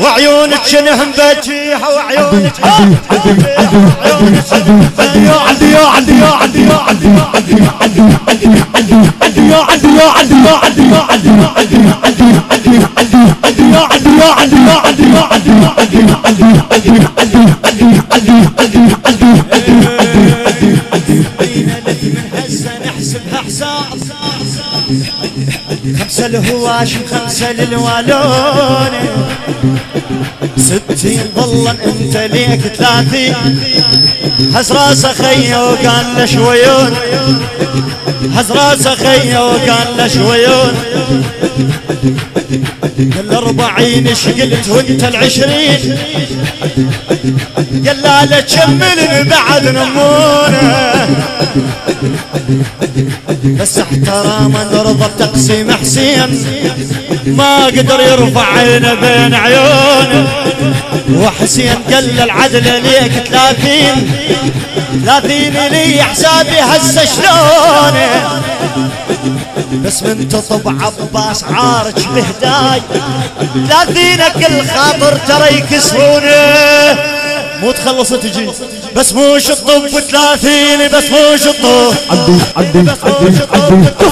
وعيونك شنهم بجيحة وعيونك نحسبها حساب 5 الهواشم 5 للوالون 60 ظلا انت ليك 30 هز راسه خيه وقال له شويون هز راسه خيه وقال له شويون ال40 ايش قلت وانت ال20 قال لا تكمل بعد نمونه بس احتراما رضى بتقسيم حسين ما قدر يرفع عينه بين عيونه وحسين قال العدل ليك 30 لي حسابي هسه شلونه بس من تطب عباس عارج بهداي 30 كل خاطر ترى يكسرونه مو تخلص تجي بس مو شطب 30 بس مو شطب عدي عدي